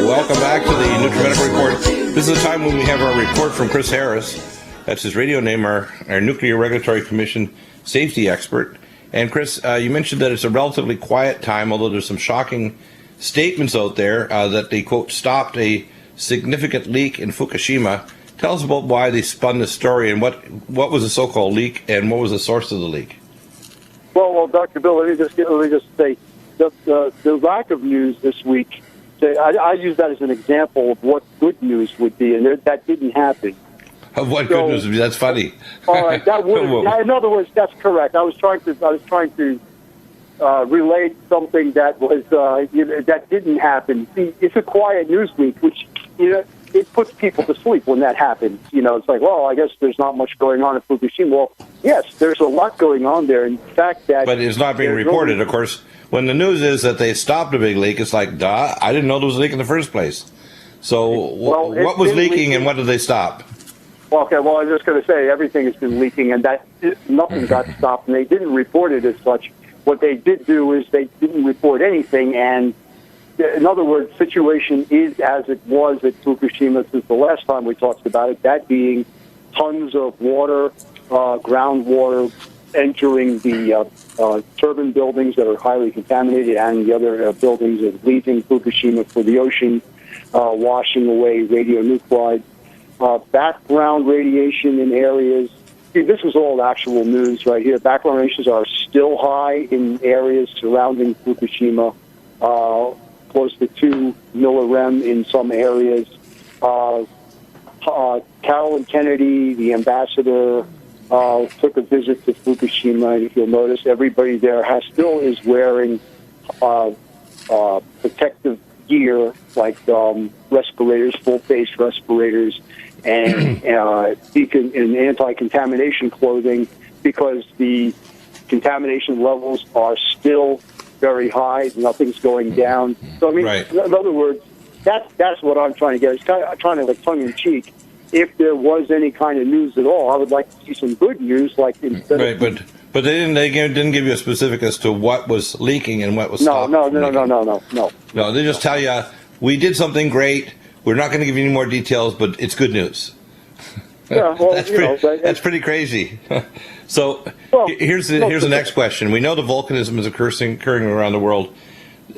welcome back to the Nuclear Report. This is the time when we have our report from Chris Harris. That's his radio name, our Nuclear Regulatory Commission safety expert. And Chris, you mentioned that it's a relatively quiet time, although there's some shocking statements out there that they, quote, stopped a significant leak in Fukushima. Tell us about why they spun this story and what was the so-called leak and what was the source of the leak. Well, Dr. Bill, let me just say the lack of news this week. I use that as an example of what good news would be, and that didn't happen. Of what good news would be? That's funny. All right, that would. In other words, that's correct. I was trying to relate something that was that didn't happen. See, it's a quiet news week, which it puts people to sleep when that happens. It's like, well, I guess there's not much going on at Fukushima. Well, yes, there's a lot going on there. In fact, but it's not being reported, of course. When the news is that they stopped a big leak, it's like, duh, I didn't know there was a leak in the first place. So what was leaking and what did they stop? Okay, well, I was just going to say everything has been leaking, and that nothing got stopped, and they didn't report it as such. What they did do is they didn't report anything, and in other words, the situation is as it was at Fukushima since the last time we talked about it, that being tons of water, groundwater, entering the turbine buildings that are highly contaminated and the other buildings that are leaving Fukushima for the ocean, washing away radionuclides, background radiation in areas. See, this is all actual news right here. Background radiations are still high in areas surrounding Fukushima, close to 2 millirem in some areas. Carolyn Kennedy, the ambassador, took a visit to Fukushima, and if you'll notice, everybody there is wearing protective gear like respirators, full-face respirators, and anti-contamination clothing, because the contamination levels are still very high. Nothing's going down. So I mean, right. In other words, that's what I'm trying to get. It's kind of trying to, like, tongue in cheek. If there was any kind of news at all, I would like to see some good news, like instead of... Right, but they didn't give you a specific as to what was leaking and what was stopped. No. No, they just tell you, we did something great. We're not going to give you any more details, but it's good news. Yeah, well, that's pretty crazy. So here's the next question. We know the volcanism is occurring around the world.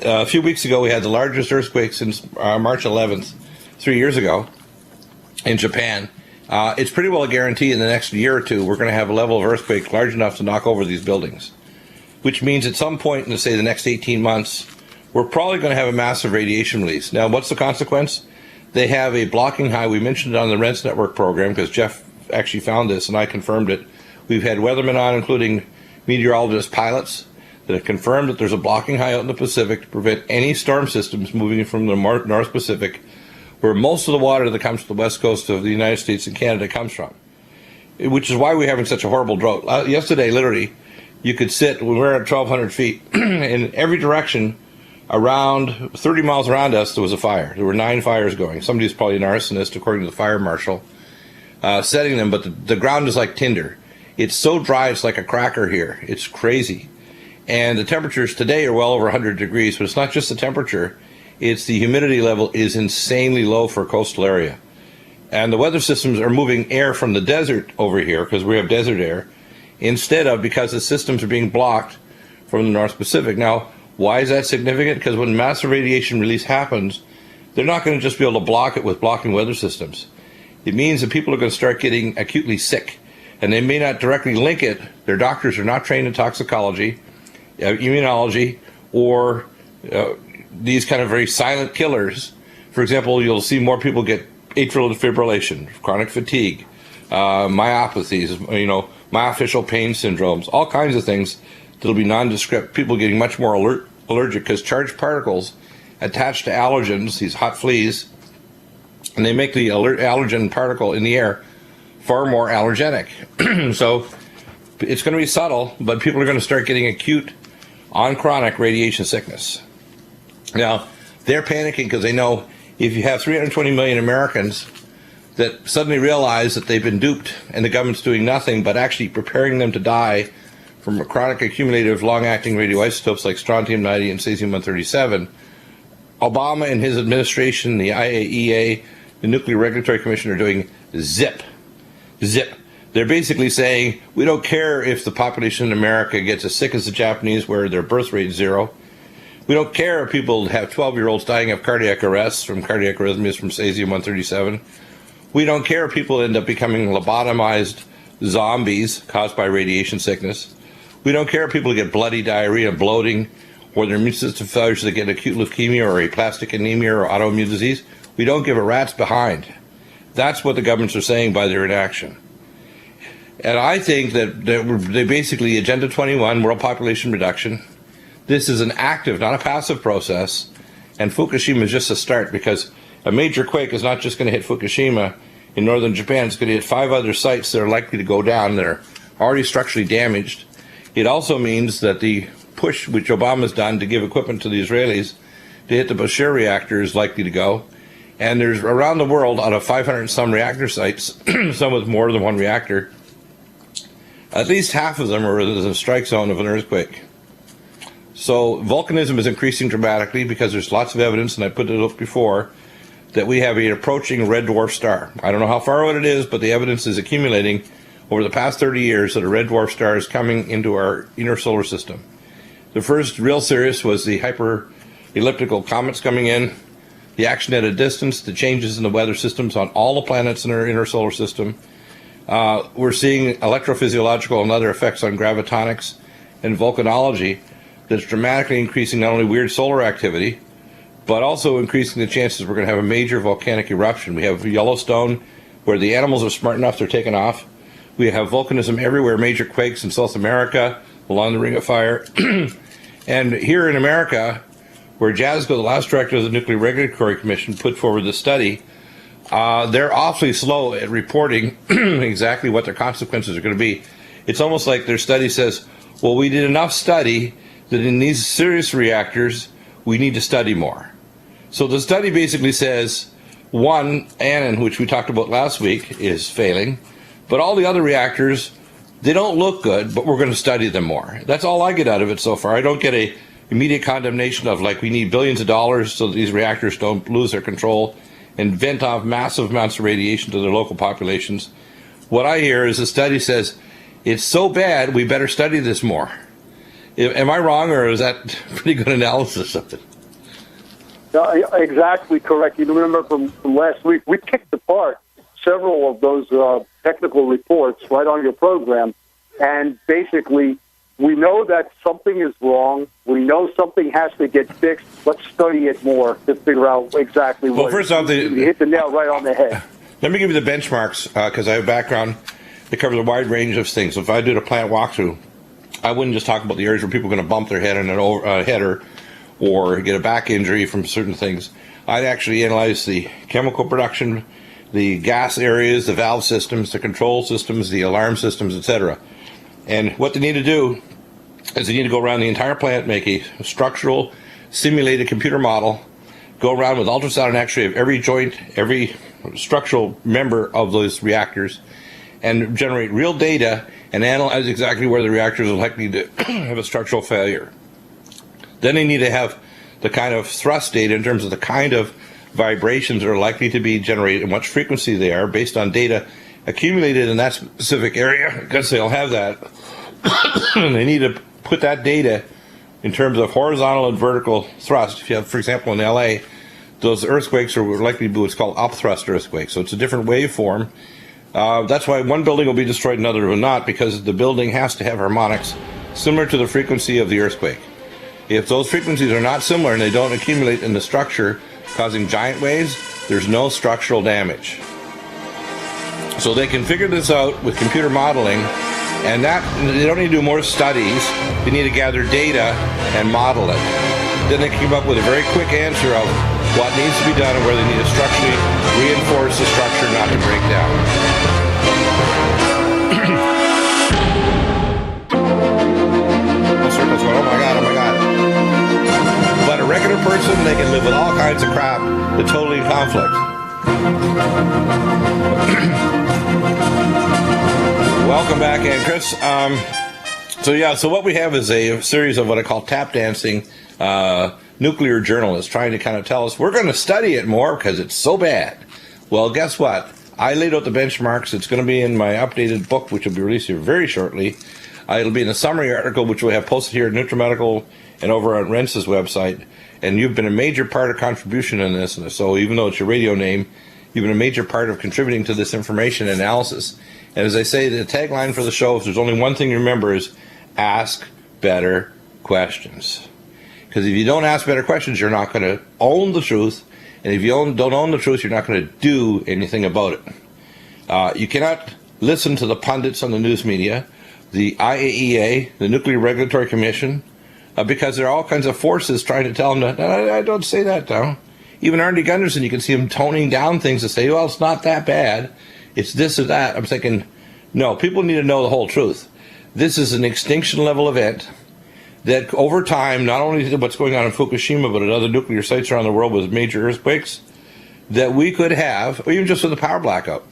A few weeks ago, we had the largest earthquake since March 11th, 3 years ago, in Japan. It's pretty well a guarantee in the next year or two we're going to have a level of earthquake large enough to knock over these buildings, which means at some point in, say, the next 18 months, we're probably going to have a massive radiation release. Now, what's the consequence? They have a blocking high. We mentioned it on the Rents Network program because Jeff actually found this and I confirmed it. We've had weathermen on, including meteorologist pilots, that have confirmed that there's a blocking high out in the Pacific to prevent any storm systems moving from the North Pacific, where most of the water that comes to the west coast of the United States and Canada comes from, which is why we're having such a horrible drought. Yesterday, literally, you could sit, when we were at 1,200 feet, in every direction, around 30 miles around us, there was a fire. There were 9 fires going. Somebody's probably an arsonist, according to the fire marshal, setting them, but the ground is like tinder. It's so dry, it's like a cracker here. It's crazy. And the temperatures today are well over 100 degrees, but it's not just the temperature. It's the humidity level is insanely low for a coastal area. And the weather systems are moving air from the desert over here, because we have desert air, instead of because the systems are being blocked from the North Pacific. Now, why is that significant? Because when massive radiation release happens, they're not going to just be able to block it with blocking weather systems. It means that people are going to start getting acutely sick, and they may not directly link it. Their doctors are not trained in toxicology, immunology, or these kind of very silent killers. For example, you'll see more people get atrial fibrillation, chronic fatigue, myopathies, myofascial pain syndromes, all kinds of things that'll be nondescript. People getting much more allergic because charged particles attach to allergens, these hot fleas, and they make the allergen particle in the air far more allergenic. So it's going to be subtle, but people are going to start getting acute on chronic radiation sickness. Now, they're panicking because they know if you have 320 million Americans that suddenly realize that they've been duped and the government's doing nothing but actually preparing them to die from chronic accumulative long-acting radioisotopes like strontium-90 and cesium-137, Obama and his administration, the IAEA, the Nuclear Regulatory Commission, are doing zip. They're basically saying, we don't care if the population in America gets as sick as the Japanese, where their birth rate is 0. We don't care if people have 12-year-olds dying of cardiac arrests from cardiac arrhythmias from cesium-137. We don't care if people end up becoming lobotomized zombies caused by radiation sickness. We don't care if people get bloody diarrhea, bloating, or their immune system failures, they get acute leukemia or aplastic anemia or autoimmune disease. We don't give a rat's behind. That's what the governments are saying by their inaction. And I think that they basically, Agenda 21, world population reduction, this is an active, not a passive process, and Fukushima is just a start, because a major quake is not just going to hit Fukushima in northern Japan, it's going to hit 5 other sites that are likely to go down that are already structurally damaged. It also means that the push which Obama's done to give equipment to the Israelis to hit the Perpetual reactor is likely to go. And there's around the world, out of 500 some reactor sites, some with more than one reactor, at least half of them are in the strike zone of an earthquake. So volcanism is increasing dramatically because there's lots of evidence, and I put it up before, that we have an approaching red dwarf star. I don't know how far out it is, but the evidence is accumulating over the past 30 years that a red dwarf star is coming into our inner solar system. The first real serious was the hyper-elliptical comets coming in, the action at a distance, the changes in the weather systems on all the planets in our inner solar system. We're seeing electrophysiological and other effects on gravitonics and volcanology that's dramatically increasing not only weird solar activity, but also increasing the chances we're going to have a major volcanic eruption. We have Yellowstone, where the animals are smart enough, they're taking off. We have volcanism everywhere, major quakes in South America, along the Ring of Fire. And here in America, where Jasko, the last director of the Nuclear Regulatory Commission, put forward the study, they're awfully slow at reporting exactly what their consequences are going to be. It's almost like their study says, well, we did enough study that in these serious reactors, we need to study more. So the study basically says, one, Annan, which we talked about last week, is failing, but all the other reactors, they don't look good, but we're going to study them more. That's all I get out of it so far. I don't get a immediate condemnation of, like, we need billions of dollars so that these reactors don't lose their control and vent off massive amounts of radiation to their local populations. What I hear is the study says, it's so bad, we better study this more. Am I wrong, or is that pretty good analysis of it? Exactly correct. You remember from last week, we picked apart several of those technical reports right on your program, and basically, we know that something is wrong. We know something has to get fixed. Let's study it more to figure out exactly what. Well, first off, you hit the nail right on the head. Let me give you the benchmarks, because I have a background that covers a wide range of things. So if I did a plant walkthrough, I wouldn't just talk about the areas where people are going to bump their head on a header or get a back injury from certain things. I'd actually analyze the chemical production, the gas areas, the valve systems, the control systems, the alarm systems, etc. And what they need to do is they need to go around the entire plant, make a structural, simulated computer model, go around with ultrasound and X-ray of every joint, every structural member of those reactors, and generate real data and analyze exactly where the reactors are likely to have a structural failure. Then they need to have the kind of thrust data in terms of the kind of vibrations that are likely to be generated and what frequency they are based on data accumulated in that specific area, because they'll have that. They need to put that data in terms of horizontal and vertical thrust. If you have, for example, in LA, those earthquakes are likely to be what's called upthrust earthquakes. So it's a different waveform. That's why one building will be destroyed, another will not, because the building has to have harmonics similar to the frequency of the earthquake. If those frequencies are not similar and they don't accumulate in the structure, causing giant waves, there's no structural damage. So they can figure this out with computer modeling, and that they don't need to do more studies. They need to gather data and model it. Then they come up with a very quick answer of what needs to be done and where they need to structurally reinforce the structure not to break down. Circles going, oh my God, oh my God. But a regular person, they can live with all kinds of crap that's totally in conflict. Welcome back, Ann Chris. So what we have is a series of what I call tap dancing nuclear journalists trying to kind of tell us we're going to study it more because it's so bad. Well, guess what? I laid out the benchmarks. It's going to be in my updated book, which will be released here very shortly. It'll be in a summary article, which we have posted here at NutriMedical and over on Rentz's website. And you've been a major part of contribution in this. And so even though it's your radio name, you've been a major part of contributing to this information analysis. And as I say, the tagline for the show, if there's only one thing to remember, is ask better questions. Because if you don't ask better questions, you're not going to own the truth. And if you don't own the truth, you're not going to do anything about it. You cannot listen to the pundits on the news media, the IAEA, the Nuclear Regulatory Commission, because there are all kinds of forces trying to tell them that, I don't say that now. Even Arnie Gunderson, you can see him toning down things to say, well, it's not that bad. It's this or that. I'm thinking, no, people need to know the whole truth. This is an extinction level event that over time, not only did what's going on in Fukushima, but at other nuclear sites around the world with major earthquakes, that we could have, or even just with a power blackout.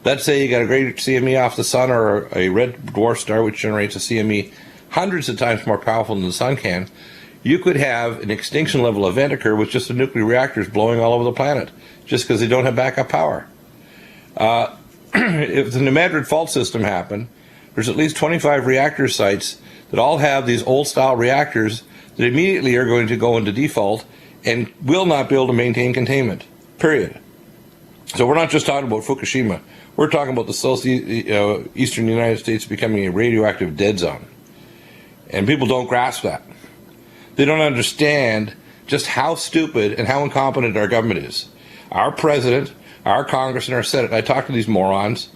Let's say you got a great CME off the sun or a red dwarf star, which generates a CME hundreds of times more powerful than the sun can. You could have an extinction level event occur with just the nuclear reactors blowing all over the planet, just because they don't have backup power. If the New Madrid fault system happened, there's at least 25 reactor sites that all have these old-style reactors that immediately are going to go into default and will not be able to maintain containment, period. So we're not just talking about Fukushima. We're talking about the southeastern United States becoming a radioactive dead zone. And people don't grasp that. They don't understand just how stupid and how incompetent our government is. Our president, our Congress, and our Senate, I talked to these morons,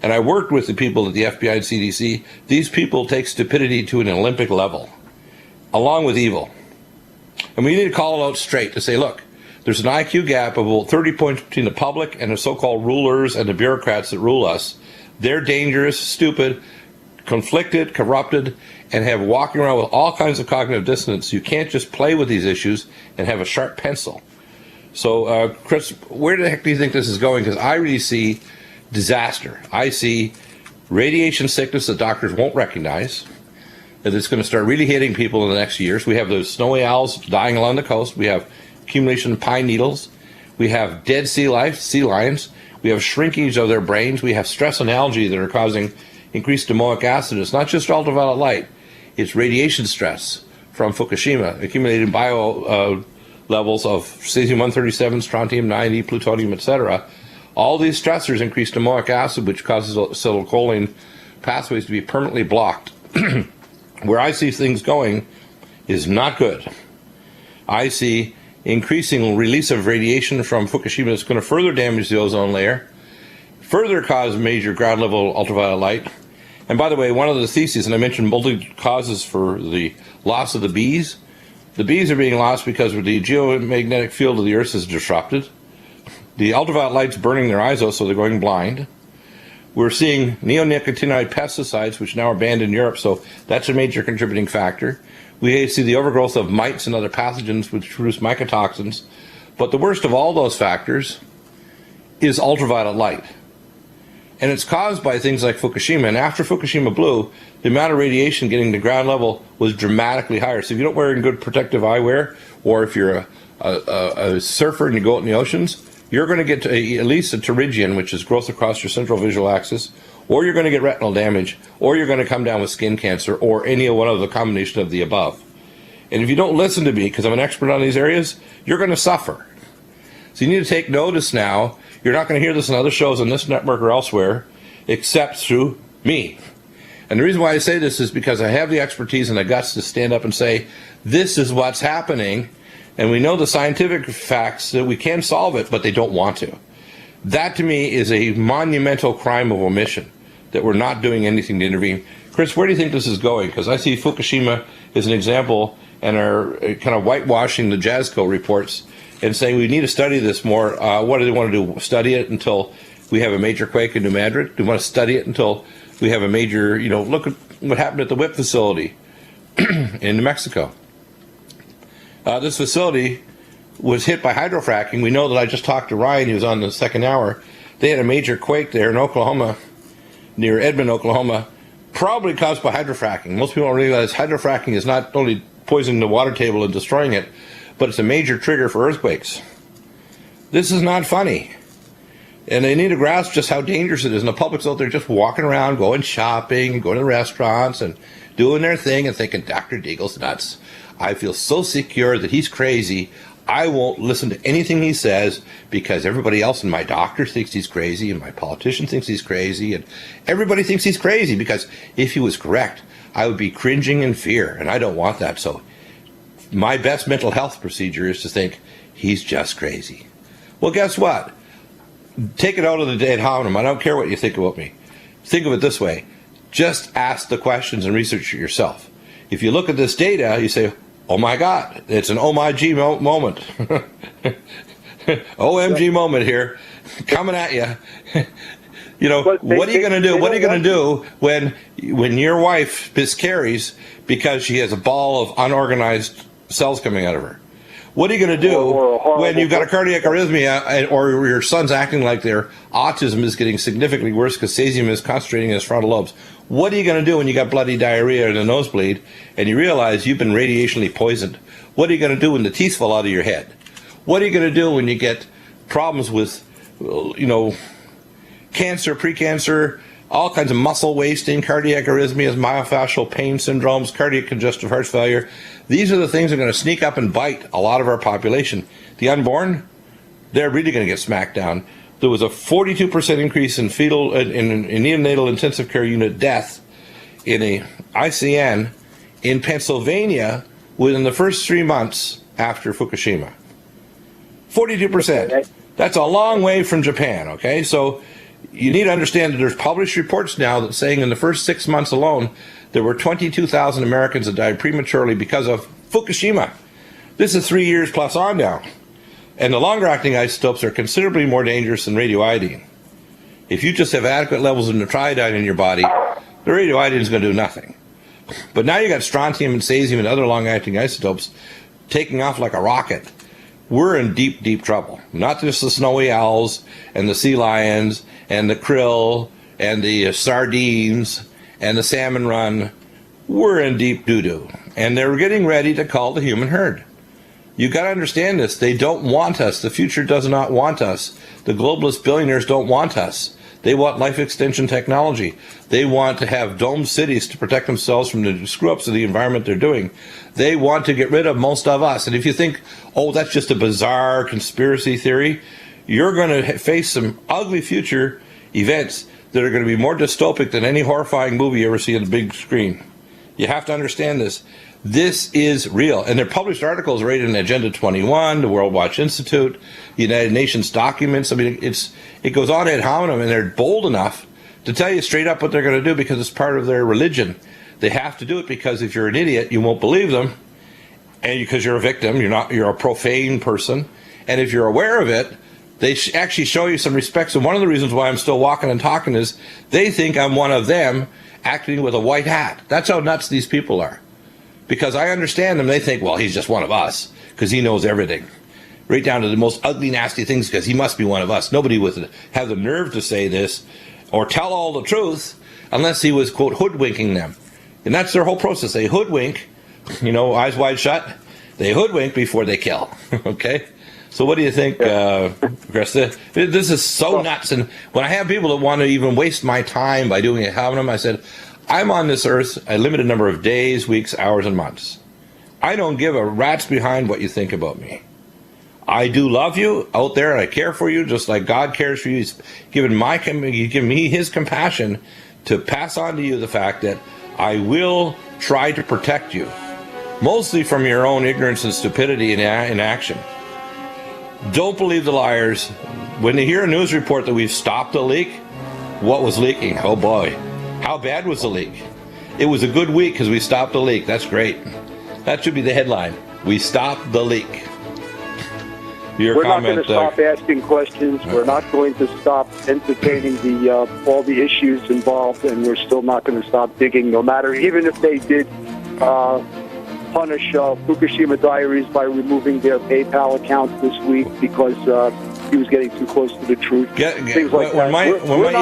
and I worked with the people at the FBI and CDC. These people take stupidity to an Olympic level, along with evil. And we need to call it out straight to say, look, there's an IQ gap of about 30 points between the public and the so-called rulers and the bureaucrats that rule us. They're dangerous, stupid, conflicted, corrupted, and have walking around with all kinds of cognitive dissonance. You can't just play with these issues and have a sharp pencil. So, Chris, where the heck do you think this is going? Because I really see disaster. I see radiation sickness that doctors won't recognize, that it's going to start really hitting people in the next years. We have those snowy owls dying along the coast. We have accumulation of pine needles. We have dead sea lions. We have shrinkage of their brains. We have stress and algae that are causing increased domoic acid. It's not just ultraviolet light. It's radiation stress from Fukushima, accumulated bio levels of cesium-137, strontium-90, plutonium, etc. All these stressors increase domoic acid, which causes acetylcholine pathways to be permanently blocked. Where I see things going is not good. I see increasing release of radiation from Fukushima that's going to further damage the ozone layer, further cause major ground level ultraviolet light. And by the way, one of the theses, and I mentioned multiple causes for the loss of the bees are being lost because the geomagnetic field of the Earth is disrupted. The ultraviolet light's burning their eyes out, so they're going blind. We're seeing neonicotinoid pesticides, which now are banned in Europe, so that's a major contributing factor. We see the overgrowth of mites and other pathogens which produce mycotoxins. But the worst of all those factors is ultraviolet light. And it's caused by things like Fukushima. And after Fukushima blew, the amount of radiation getting to ground level was dramatically higher. So if you don't wear good protective eyewear, or if you're a surfer and you go out in the oceans, you're going to get at least a pterygium, which is growth across your central visual axis, or you're going to get retinal damage, or you're going to come down with skin cancer, or any one of the combination of the above. And if you don't listen to me, because I'm an expert on these areas, you're going to suffer. So you need to take notice now. You're not going to hear this on other shows on this network or elsewhere, except through me. And the reason why I say this is because I have the expertise and the guts to stand up and say, this is what's happening, and we know the scientific facts that we can solve it, but they don't want to. That, to me, is a monumental crime of omission, that we're not doing anything to intervene. Chris, where do you think this is going? Because I see Fukushima as an example and are kind of whitewashing the JASCO reports and saying we need to study this more. What do they want to do? Study it until we have a major quake in New Madrid? Do we want to study it until we have a major, look at what happened at the WIP facility in New Mexico. This facility was hit by hydrofracking. We know that. I just talked to Ryan, he was on the second hour. They had a major quake there in Oklahoma, near Edmond, Oklahoma, probably caused by hydrofracking. Most people don't realize hydrofracking is not only poisoning the water table and destroying it, but it's a major trigger for earthquakes. This is not funny. And they need to grasp just how dangerous it is. And the public's out there just walking around, going shopping, going to restaurants, and doing their thing and thinking, Dr. Deagle's nuts. I feel so secure that he's crazy. I won't listen to anything he says because everybody else and my doctor thinks he's crazy and my politician thinks he's crazy and everybody thinks he's crazy, because if he was correct, I would be cringing in fear, and I don't want that. So my best mental health procedure is to think he's just crazy. Well, guess what? Take it out of the ad hominem. I don't care what you think about me. Think of it this way. Just ask the questions and research it yourself. If you look at this data, you say, oh my God, it's an OMG moment. OMG moment here, coming at you. You know, what are you going to do? What are you going to do when your wife miscarries because she has a ball of unorganized cells coming out of her? What are you going to do when you've got a cardiac arrhythmia or your son's acting like their autism is getting significantly worse because cesium is concentrating in his frontal lobes? What are you going to do when you got bloody diarrhea and a nosebleed and you realize you've been radiationally poisoned? What are you going to do when the teeth fall out of your head? What are you going to do when you get problems with, you know, cancer, precancer, all kinds of muscle wasting, cardiac arrhythmias, myofascial pain syndromes, cardiac congestive heart failure? These are the things that are going to sneak up and bite a lot of our population. The unborn, they're really going to get smacked down. There was a 42% increase in fetal, in neonatal intensive care unit death in a ICN in Pennsylvania within the first 3 months after Fukushima. 42%. That's a long way from Japan, okay? So you need to understand that there's published reports now that saying in the first 6 months alone, there were 22,000 Americans that died prematurely because of Fukushima. This is 3 years plus on now. And the longer-acting isotopes are considerably more dangerous than radioiodine. If you just have adequate levels of nitriodine in your body, the radioiodine is going to do nothing. But now you got strontium and cesium and other long-acting isotopes taking off like a rocket. We're in deep, deep trouble. Not just the snowy owls and the sea lions and the krill and the sardines and the salmon run. We're in deep doo-doo. And they're getting ready to call the human herd. You got to understand this. They don't want us. The future does not want us. The globalist billionaires don't want us. They want life extension technology. They want to have domed cities to protect themselves from the screw-ups of the environment they're doing. They want to get rid of most of us. And if you think, oh, that's just a bizarre conspiracy theory, you're going to face some ugly future events that are going to be more dystopic than any horrifying movie you ever see on the big screen. You have to understand this. This is real. And they're published articles right in Agenda 21, the World Watch Institute, the United Nations documents. I mean, it goes on ad hominem, and they're bold enough to tell you straight up what they're going to do because it's part of their religion. They have to do it because if you're an idiot, you won't believe them, and because you're a victim, you're a profane person. And if you're aware of it, they actually show you some respect. So one of the reasons why I'm still walking and talking is they think I'm one of them acting with a white hat. That's how nuts these people are. Because I understand them, they think, well, he's just one of us because he knows everything. Right down to the most ugly, nasty things because he must be one of us. Nobody would have the nerve to say this or tell all the truth unless he was, quote, hoodwinking them. And that's their whole process. They hoodwink, you know, eyes wide shut. They hoodwink before they kill, okay? So what do you think, Chris? This is so nuts. And when I have people that want to even waste my time by doing it, having them, I said, I'm on this earth a limited number of days, weeks, hours, and months. I don't give a rat's behind what you think about me. I do love you out there, and I care for you just like God cares for you. He's given me his compassion to pass on to you the fact that I will try to protect you, mostly from your own ignorance and stupidity in action. Don't believe the liars. When they hear a news report that we've stopped a leak, what was leaking? Oh boy. How bad was the leak? It was a good week because we stopped the leak. That's great. That should be the headline. We stopped the leak. Your We're comment, not going to stop asking questions. We're not going to stop entertaining all the issues involved, and we're still not going to stop digging, no matter, even if they did punish Fukushima Diaries by removing their PayPal account this week because he was getting too close to the truth. Things like when my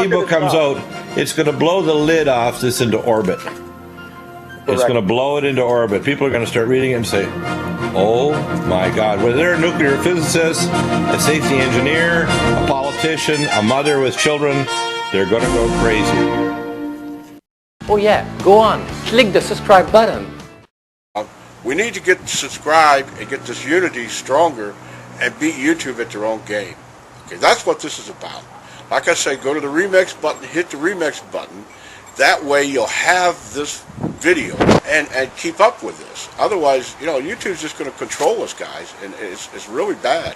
ebook comes out, it's going to blow the lid off this into orbit. Correct. It's going to blow it into orbit. People are going to start reading it and say, Oh my God. Whether they're a nuclear physicist, a safety engineer, a politician, a mother with children, they're going to go crazy. Oh yeah, go on. Click the subscribe button. We need to get subscribed and get this unity stronger and beat YouTube at their own game. Okay, that's what this is about. Like I say, go to the remix button, hit the remix button. That way you'll have this video and keep up with this. Otherwise, YouTube's just going to control us, guys, and it's really bad.